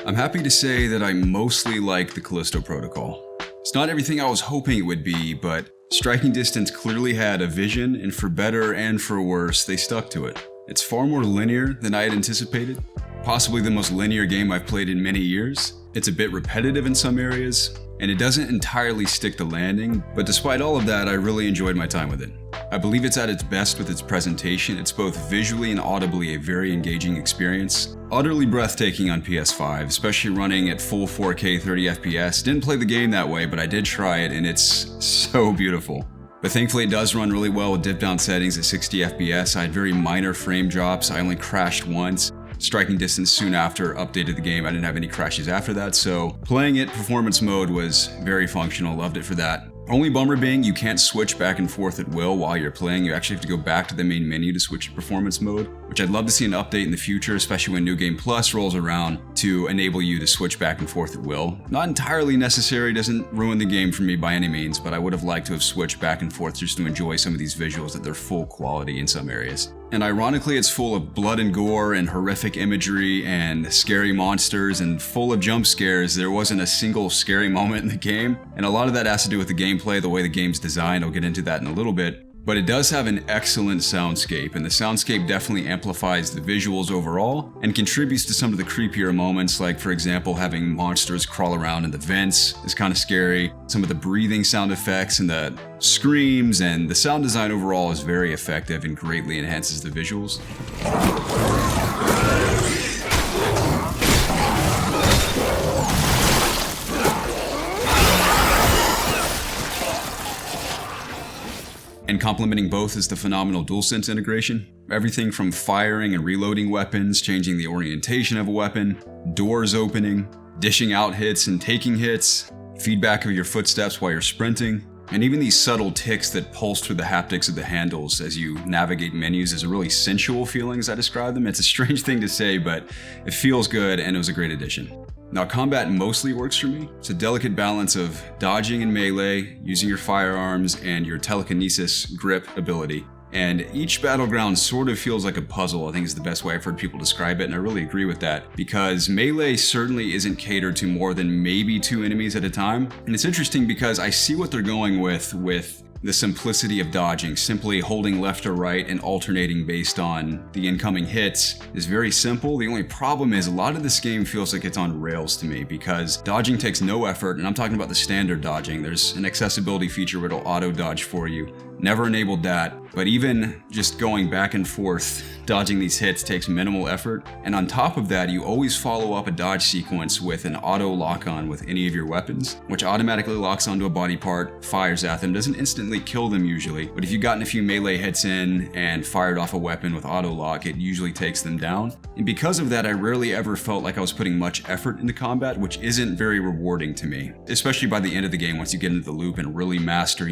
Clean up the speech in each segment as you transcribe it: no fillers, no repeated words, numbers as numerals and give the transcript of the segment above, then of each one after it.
I'm happy to say that I mostly like the Callisto Protocol. It's not everything I was hoping it would be, but Striking Distance clearly had a vision, and for better and for worse, they stuck to it. It's far more linear than I had anticipated, possibly the most linear game I've played in many years. It's a bit repetitive in some areas, and it doesn't entirely stick the landing, but despite all of that, I really enjoyed my time with it. I believe it's at its best with its presentation. It's both visually and audibly a very engaging experience. Utterly breathtaking on PS5, especially running at full 4K 30 FPS. Didn't play the game that way, but I did try it, and it's so beautiful. But thankfully it does run really well with dip-down settings at 60 FPS. I had very minor frame drops. I only crashed once. Striking Distance soon after updated the game. I didn't have any crashes after that, so playing it performance mode was very functional. Loved it for that. Only bummer being you can't switch back and forth at will while you're playing. You actually have to go back to the main menu to switch to performance mode, which I'd love to see an update in the future, especially when New Game Plus rolls around, to enable you to switch back and forth at will. Not entirely necessary, doesn't ruin the game for me by any means, but I would have liked to have switched back and forth just to enjoy some of these visuals at their full quality in some areas. And ironically, it's full of blood and gore and horrific imagery and scary monsters and full of jump scares. There wasn't a single scary moment in the game, and a lot of that has to do with the gameplay, the way the game's designed. I'll get into that in a little bit. But it does have an excellent soundscape, and the soundscape definitely amplifies the visuals overall and contributes to some of the creepier moments, like for example having monsters crawl around in the vents is kind of scary. Some of the breathing sound effects and the screams, and the sound design overall is very effective and greatly enhances the visuals. And complementing both is the phenomenal DualSense integration. Everything from firing and reloading weapons, changing the orientation of a weapon, doors opening, dishing out hits and taking hits, feedback of your footsteps while you're sprinting, and even these subtle ticks that pulse through the haptics of the handles as you navigate menus is a really sensual feeling as I describe them. It's a strange thing to say, but it feels good and it was a great addition. Now, combat mostly works for me. It's a delicate balance of dodging and melee, using your firearms, and your telekinesis grip ability. And each battleground sort of feels like a puzzle, I think is the best way I've heard people describe it, and I really agree with that, because melee certainly isn't catered to more than maybe 2 enemies at a time. And it's interesting because I see what they're going with the simplicity of dodging. Simply holding left or right and alternating based on the incoming hits is very simple. The only problem is a lot of this game feels like it's on rails to me, because dodging takes no effort, and I'm talking about the standard dodging. There's an accessibility feature where it'll auto dodge for you. Never enabled that, but even just going back and forth, dodging these hits takes minimal effort. And on top of that, you always follow up a dodge sequence with an auto lock-on with any of your weapons, which automatically locks onto a body part, fires at them, doesn't instantly kill them usually, but if you've gotten a few melee hits in and fired off a weapon with auto lock, it usually takes them down. And because of that, I rarely ever felt like I was putting much effort into combat, which isn't very rewarding to me, especially by the end of the game once you get into the loop and really master,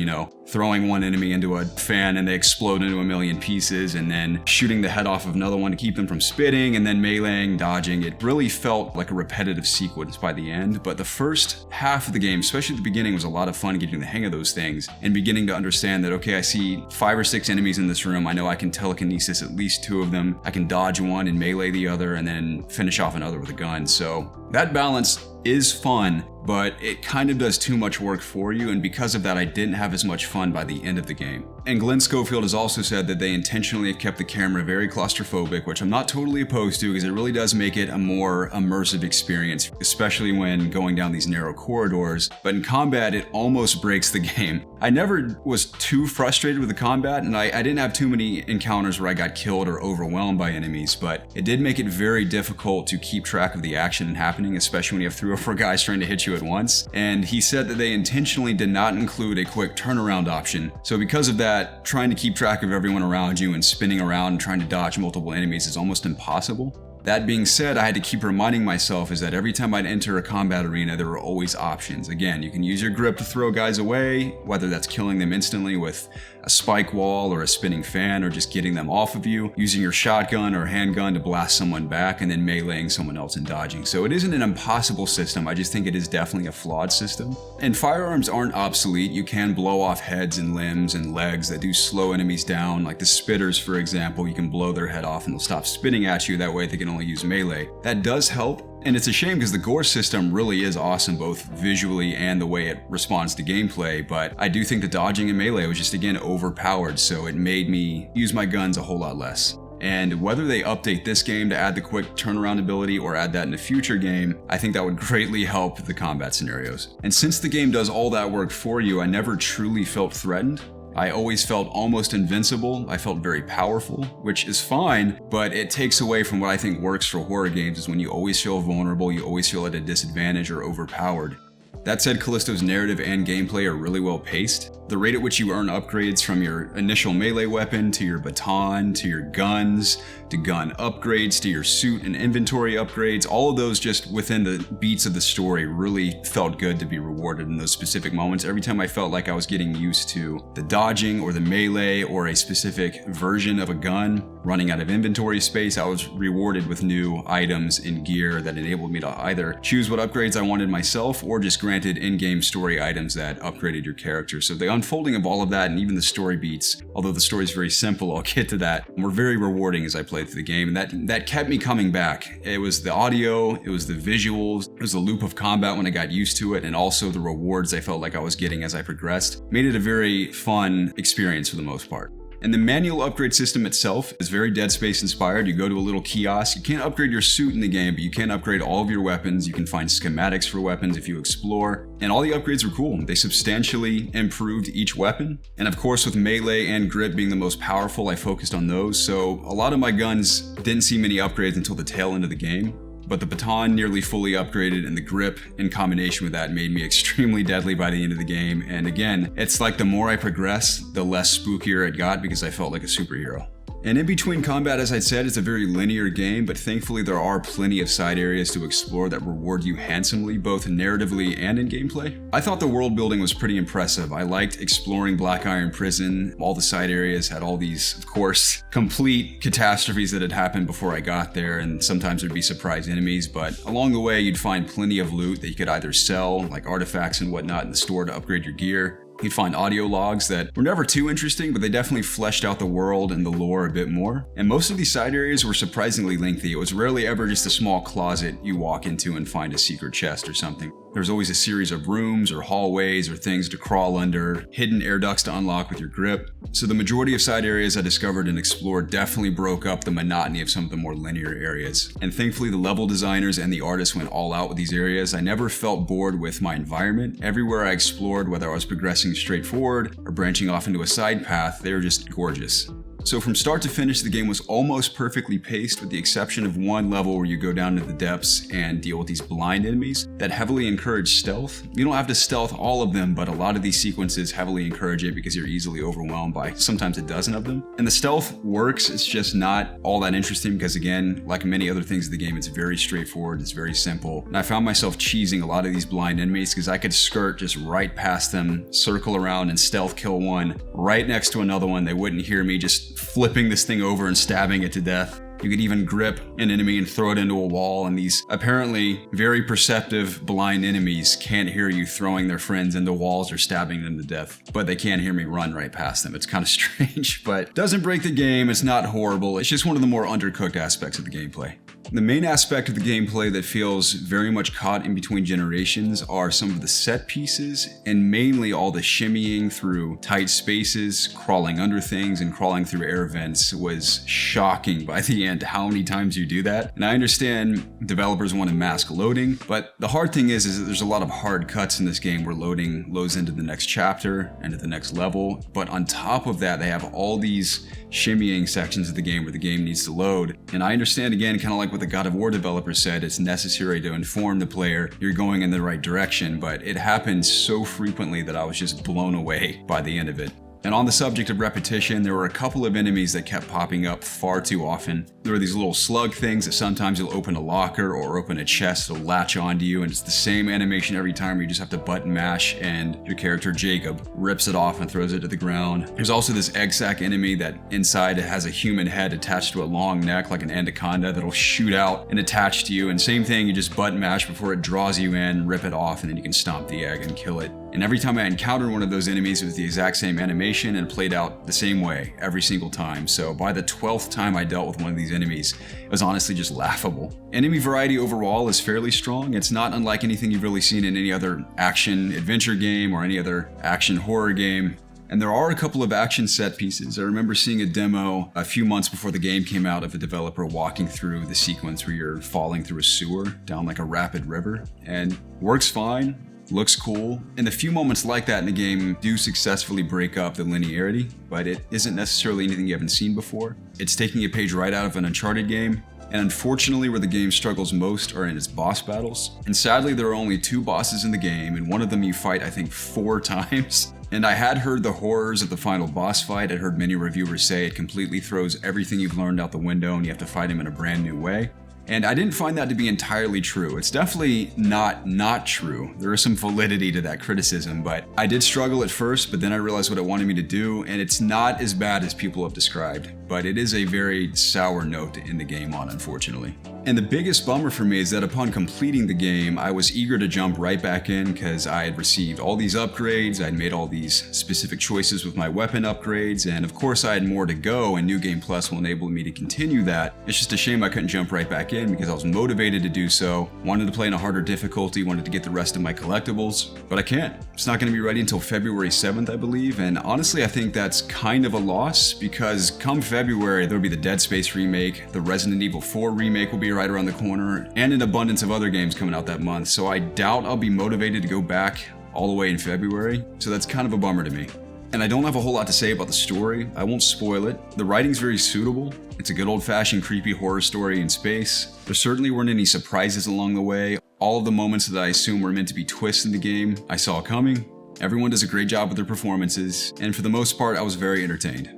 throwing one enemy into a fan and they explode into a million pieces, and then shooting the head off of another one to keep them from spitting, and then meleeing, dodging. It really felt like a repetitive sequence by the end, but the first half of the game, especially at the beginning, was a lot of fun getting the hang of those things and beginning to understand that, okay, I see 5 or 6 enemies in this room. I know I can telekinesis at least 2 of them. I can dodge one and melee the other and then finish off another with a gun. So that balance is fun, but it kind of does too much work for you, and because of that, I didn't have as much fun by the end of the game. And Glenn Schofield has also said that they intentionally have kept the camera very claustrophobic, which I'm not totally opposed to, because it really does make it a more immersive experience, especially when going down these narrow corridors. But in combat, it almost breaks the game. I never was too frustrated with the combat, and I didn't have too many encounters where I got killed or overwhelmed by enemies, but it did make it very difficult to keep track of the action happening, especially when you have 3 or 4 guys trying to hit you at once. And he said that they intentionally did not include a quick turnaround option. So because of that, trying to keep track of everyone around you and spinning around and trying to dodge multiple enemies is almost impossible. That being said, I had to keep reminding myself is that every time I'd enter a combat arena, there were always options. Again, you can use your grip to throw guys away, whether that's killing them instantly with a spike wall or a spinning fan, or just getting them off of you, using your shotgun or handgun to blast someone back, and then meleeing someone else and dodging. So it isn't an impossible system, I just think it is definitely a flawed system. And firearms aren't obsolete. You can blow off heads and limbs and legs that do slow enemies down, like the spitters, for example. You can blow their head off and they'll stop spitting at you, that way they can only use melee. That does help And it's a shame because the gore system really is awesome, both visually and the way it responds to gameplay, but I do think the dodging in Melee was just, again, overpowered, so it made me use my guns a whole lot less. And whether they update this game to add the quick turnaround ability or add that in a future game, I think that would greatly help the combat scenarios. And since the game does all that work for you, I never truly felt threatened. I always felt almost invincible. I felt very powerful, which is fine, but it takes away from what I think works for horror games, is when you always feel vulnerable, you always feel at a disadvantage or overpowered. That said, Callisto's narrative and gameplay are really well paced. The rate at which you earn upgrades from your initial melee weapon to your baton, to your guns, to gun upgrades, to your suit and inventory upgrades, all of those just within the beats of the story really felt good to be rewarded in those specific moments. Every time I felt like I was getting used to the dodging or the melee or a specific version of a gun running out of inventory space, I was rewarded with new items and gear that enabled me to either choose what upgrades I wanted myself or just granted in-game story items that upgraded your character. So the unfolding of all of that and even the story beats, although the story is very simple, I'll get to that, were very rewarding as I played through the game, and that kept me coming back. It was the audio, it was the visuals, it was the loop of combat when I got used to it, and also the rewards I felt like I was getting as I progressed. Made it a very fun experience for the most part. And the manual upgrade system itself is very Dead Space inspired. You go to a little kiosk. You can't upgrade your suit in the game, but you can upgrade all of your weapons. You can find schematics for weapons if you explore. And all the upgrades were cool. They substantially improved each weapon. And of course, with melee and grip being the most powerful, I focused on those. So a lot of my guns didn't see many upgrades until the tail end of the game. But the baton nearly fully upgraded, and the grip in combination with that made me extremely deadly by the end of the game. And again, it's like the more I progress, the less spookier it got because I felt like a superhero. And in between combat, as I said, it's a very linear game, but thankfully there are plenty of side areas to explore that reward you handsomely, both narratively and in gameplay. I thought the world building was pretty impressive. I liked exploring Black Iron Prison. All the side areas had all these, of course, complete catastrophes that had happened before I got there, and sometimes there'd be surprise enemies, but along the way you'd find plenty of loot that you could either sell, like artifacts and whatnot in the store to upgrade your gear. You'd find audio logs that were never too interesting, but they definitely fleshed out the world and the lore a bit more. And most of these side areas were surprisingly lengthy. It was rarely ever just a small closet you walk into and find a secret chest or something. There's always a series of rooms or hallways or things to crawl under, hidden air ducts to unlock with your grip. So the majority of side areas I discovered and explored definitely broke up the monotony of some of the more linear areas. And thankfully the level designers and the artists went all out with these areas. I never felt bored with my environment. Everywhere I explored, whether I was progressing straight forward or branching off into a side path, they were just gorgeous. So from start to finish, the game was almost perfectly paced with the exception of one level where you go down to the depths and deal with these blind enemies that heavily encourage stealth. You don't have to stealth all of them, but a lot of these sequences heavily encourage it because you're easily overwhelmed by sometimes a dozen of them. And the stealth works, it's just not all that interesting because again, like many other things in the game, it's very straightforward, it's very simple. And I found myself cheesing a lot of these blind enemies because I could skirt just right past them, circle around and stealth kill one right next to another one. They wouldn't hear me just flipping this thing over and stabbing it to death. You could even grip an enemy and throw it into a wall, and these apparently very perceptive blind enemies can't hear you throwing their friends into walls or stabbing them to death, but they can hear me run right past them. It's kind of strange, but doesn't break the game. It's not horrible. It's just one of the more undercooked aspects of the gameplay. The main aspect of the gameplay that feels very much caught in between generations are some of the set pieces, and mainly all the shimmying through tight spaces, crawling under things, and crawling through air vents was shocking by the end how many times you do that. And I understand developers want to mask loading, but the hard thing is that there's a lot of hard cuts in this game where loading loads into the next chapter and to the next level. But on top of that, they have all these shimmying sections of the game where the game needs to load. And I understand, again, kind of like what the God of War developer said, it's necessary to inform the player you're going in the right direction, but it happened so frequently that I was just blown away by the end of it. And on the subject of repetition, there were a couple of enemies that kept popping up far too often. There were these little slug things that sometimes you'll open a locker or open a chest, it'll latch onto you, and it's the same animation every time where you just have to button mash and your character Jacob rips it off and throws it to the ground. There's also this egg sac enemy that inside it has a human head attached to a long neck like an anaconda that'll shoot out and attach to you, and same thing, you just button mash before it draws you in, rip it off, and then you can stomp the egg and kill it. And every time I encountered one of those enemies, it was the exact same animation and played out the same way every single time. So by the 12th time I dealt with one of these enemies, it was honestly just laughable. Enemy variety overall is fairly strong. It's not unlike anything you've really seen in any other action adventure game or any other action horror game. And there are a couple of action set pieces. I remember seeing a demo a few months before the game came out of a developer walking through the sequence where you're falling through a sewer down like a rapid river, and works fine. Looks cool, and the few moments like that in the game do successfully break up the linearity, but it isn't necessarily anything you haven't seen before. It's taking a page right out of an Uncharted game, and unfortunately where the game struggles most are in its boss battles. And sadly there are only 2 bosses in the game, and one of them you fight I think 4 times. And I had heard the horrors of the final boss fight. I'd heard many reviewers say it completely throws everything you've learned out the window and you have to fight him in a brand new way. And I didn't find that to be entirely true. It's definitely not true. There is some validity to that criticism, but I did struggle at first, but then I realized what it wanted me to do, and it's not as bad as people have described, but it is a very sour note to end the game on, unfortunately. And the biggest bummer for me is that upon completing the game, I was eager to jump right back in because I had received all these upgrades, I'd made all these specific choices with my weapon upgrades, and of course I had more to go, and New Game Plus will enable me to continue that. It's just a shame I couldn't jump right back in because I was motivated to do so, wanted to play in a harder difficulty, wanted to get the rest of my collectibles, but I can't. It's not going to be ready until February 7th, I believe, and honestly I think that's kind of a loss because come February there'll be the Dead Space remake, the Resident Evil 4 remake will be right around the corner, and an abundance of other games coming out that month, so I doubt I'll be motivated to go back all the way in February, so that's kind of a bummer to me. And I don't have a whole lot to say about the story. I won't spoil it. The writing's very suitable. It's a good old-fashioned creepy horror story in space. There certainly weren't any surprises along the way. All of the moments that I assume were meant to be twists in the game, I saw coming. Everyone does a great job with their performances, and for the most part, I was very entertained.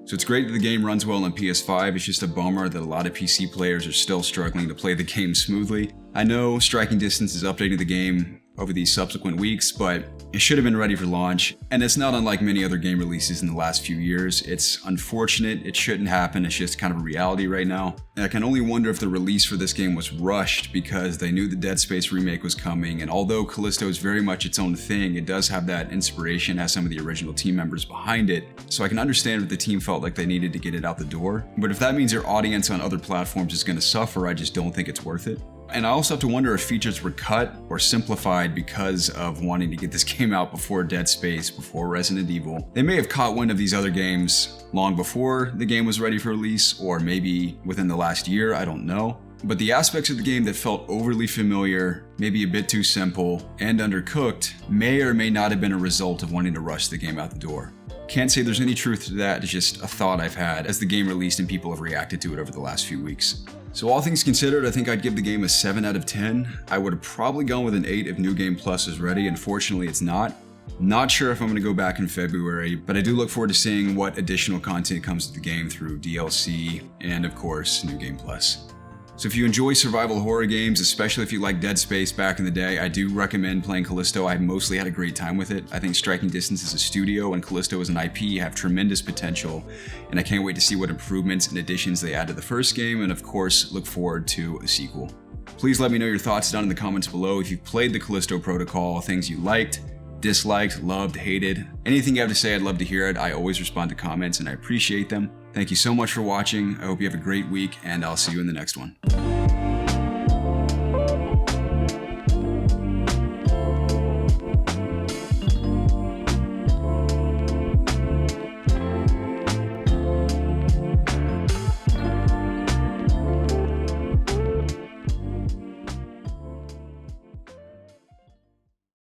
So it's great that the game runs well on PS5, it's just a bummer that a lot of PC players are still struggling to play the game smoothly. I know Striking Distance is updating the game over these subsequent weeks, but it should have been ready for launch, and it's not unlike many other game releases in the last few years. It's unfortunate, it shouldn't happen, it's just kind of a reality right now. And I can only wonder if the release for this game was rushed because they knew the Dead Space remake was coming, and although Callisto is very much its own thing, it does have that inspiration, has some of the original team members behind it, so I can understand if the team felt like they needed to get it out the door. But if that means your audience on other platforms is going to suffer, I just don't think it's worth it. And I also have to wonder if features were cut or simplified because of wanting to get this game out before Dead Space, before Resident Evil. They may have caught wind of these other games long before the game was ready for release, or maybe within the last year, I don't know. But the aspects of the game that felt overly familiar, maybe a bit too simple, and undercooked may or may not have been a result of wanting to rush the game out the door. Can't say there's any truth to that, it's just a thought I've had as the game released and people have reacted to it over the last few weeks. So all things considered, I think I'd give the game a 7 out of 10. I would have probably gone with an 8 if New Game Plus is ready. Unfortunately, it's not. Not sure if I'm going to go back in February, but I do look forward to seeing what additional content comes to the game through DLC and, of course, New Game Plus. So if you enjoy survival horror games, especially if you like Dead Space back in the day, I do recommend playing Callisto. I mostly had a great time with it. I think Striking Distance as a studio and Callisto as an IP have tremendous potential, and I can't wait to see what improvements and additions they add to the first game, and of course, look forward to a sequel. Please let me know your thoughts down in the comments below. If you've played the Callisto Protocol, things you liked, disliked, loved, hated, anything you have to say, I'd love to hear it. I always respond to comments and I appreciate them. Thank you so much for watching. I hope you have a great week, and I'll see you in the next one.